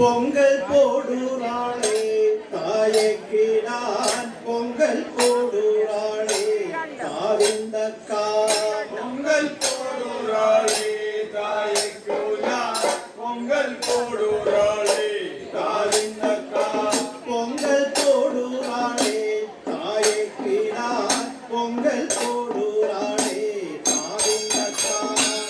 பொங்கல் போடுறாளே தாயைக்கு நான் பொங்கல் போடுறாளே தாவிந்தக்கா பொங்கல் போடுறாளே தாயைக்கு நான் பொங்கல் போடுறாளே தாவிந்தக்கா பொங்கல் போடுறாளே தாயைக்கு நான் பொங்கல் போடுறாளே தாவிந்தக்கா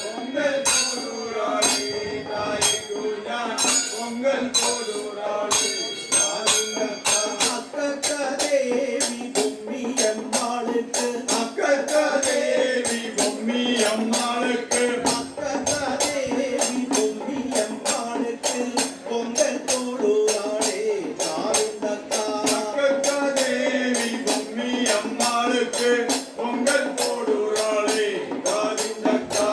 பொங்கல் போடுறாளே தாயைக்கு நான் பொங்கல் போடுறாளே தாவிந்தக்கா அக்கக்கா தேவி பொம்மி அம்மாளுக்கு அக்கக்கா தேவி பொம்மி அம்மாளுக்கு அக்கக்கா தேவி பொம்மி அம்மாளுக்கு பொங்கல் போடுறாளே தாவிந்தக்கா அக்கக்கா தேவி பொம்மி அம்மாளுக்கு பொங்கல் போடுறாளே தாவிந்தக்கா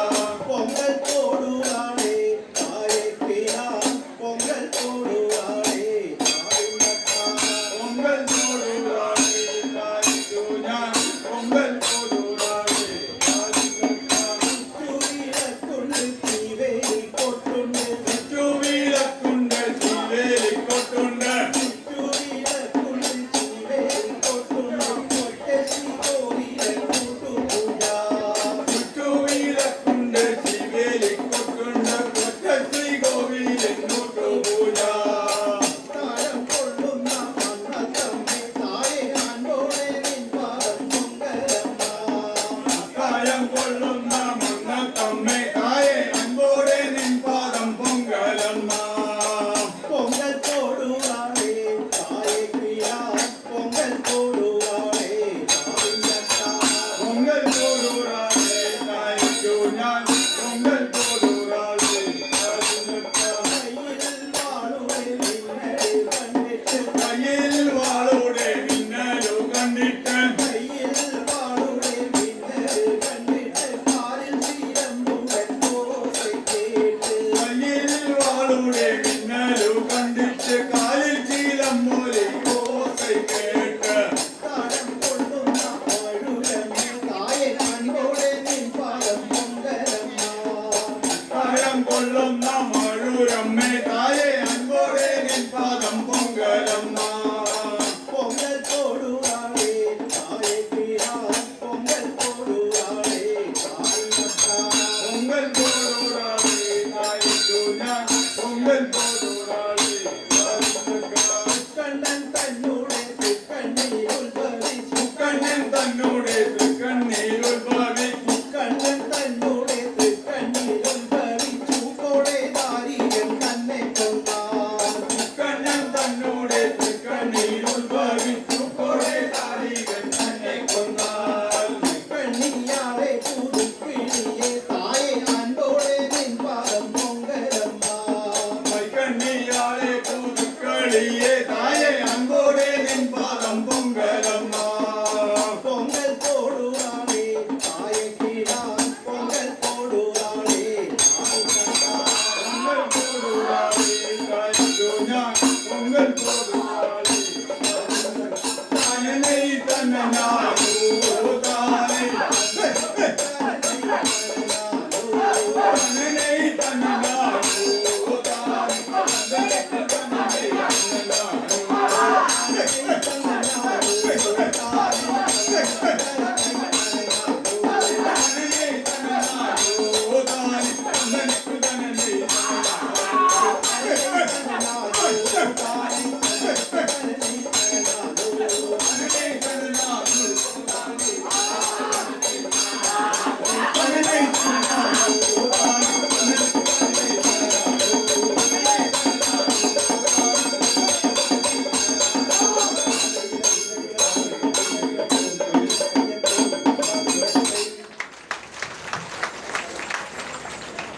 பொங்கல் போடுறாளே தாயைக்கு நான் பொங்கல் போடுறாளே தாவிந்தக்கா பொங்கல் போடுறாளே தாய்க்கு நான் பொங்கல் போடுறாளே தாவிந்தக்கா துவிலக்குண்டு தீவேலி கொட்டுண்டு ചുറ്റുവിളക്കുണ്ട് ചീവേലി കൊട്ടുണ്ട് துவிலக்குண்டு தீவேலி கொட்டுண்டு கொட்டசி கோவிலை கூட்டு பூஜா ചുറ്റുവിളക്കുണ്ട് ചീവേലി കൊട്ടുണ്ട് കൊച്ചശ്രീ കോവിലെങ്ങോട്ടു പൂജ താരം കൊള്ളുന്ന മണ്ണത്തമ്മേ തായെ അൻപോടെ നിൻപാദം പൊങ്കലമ്മ കായം കൊള്ളുന്ന മണ്ണത്തമ്മേ തായെ അൻപോടെ നിൻ പാദം പൊങ്കലമ്മ பொங்கல் போடுவாளே தாயைக்கு நான் பொங்கல் போடுவாளே தாவிந்தக்கா പൊങ്കൽ പോടുറാളേ തായ്ക്കു ഞാൻ പൊങ്കൽ പോടുറാളേ താവിന്തക്കാ கையில் வாளுടെ മിന്നൽ കണ്ടിട്ട് കയ്യിൽ വാളോടെ മിന്നലു കണ്ടിട്ട് கையில் வாளுടെ മിന്നൽ കണ്ടിട്ട് കാലിൽ ചീരമ്പുവൻ ഓസை കേട്ട് കയ്യിൽ വാളോടെ മിന്നലു കണ്ടിട്ട് കാലിൽ ചീലം പോലെ ഓസை കേട്ട് താരം കൊള്ളുന്ന മഴുരമ്മേ തായെ അൻപോടെ നിൻ പാദം പൊങ്കലമ്മ കായം കൊള്ളുന്ന മഴൂരമ്മേ തായെ അൻപോടെ നിൻ പാദം പൊങ്കലമ്മ பொங்கல் போடுவாளே தாயைக்கு நான் பொங்கல் போடுவாளே தாவிந்தக்கா പൊങ്കൽ പോടുറാളേ തായ്ക്കു ഞാൻ പൊങ്കൽ പോടുറാളേ താവിന്തക്കാ കണ്ണൻ തന്നൂടെ കണ്ണീർ ഉത്ഭവിച്ചു കണ്ണൻ തന്നോടെ തൃക്കണ്ണീർ ഉത്ഭവിച്ചു കണ്ണൻ തന്നൂടെ കണ്ണീർ ഉത്ഭവിച്ചു കോടെ ദാരികൻ തന്നെ കൊന്നാൻ കണ്ണൻ തന്നോടെ തൃക്കണ്ണീർ ഉത്ഭവിച്ചു കൊറേ താരികൻ തന്നെ കൊന്നാൽ കണ്ണിയാളെ പുതുക്കിളിയെ തായെ അൻപോടെ നിൻ പാദം പൊങ്കലമ്മ കണ്ണിയാളെ പുതുക്കളിയെ തായെ അങ്കോടെ നിൻ പാദം പൊങ്കലമ്മ പൊങ്കൽ പോടുവാളേ തായയ്ക്ക് ഞാൻ പൊങ്കൽ പോടുവാളേ താവിന്തക്കா പൊങ്കൽ പോടുറാളേ തായ്ക്കു ഞാൻ പൊങ്കൽ പോടുറാളേ താനേ തന്നെ ഞാനോ താനേ താനേ തന്നെ ഞാനോ താനേ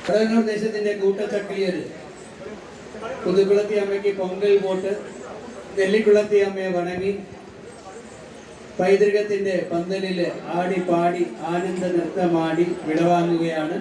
കടകന്നൂർ ദേശത്തിന്റെ കൂട്ടച്ചക്കിലിയര് പുതുക്കുളത്തി അമ്മയ്ക്ക് പൊങ്കൽ പോട്ട് നെല്ലിക്കുളത്തി അമ്മയെ വണങ്ങി പൈതൃകത്തിന്റെ പന്തലില് ആടി പാടി ആനന്ദ നൃത്തമാടി വിടവാങ്ങുകയാണ്.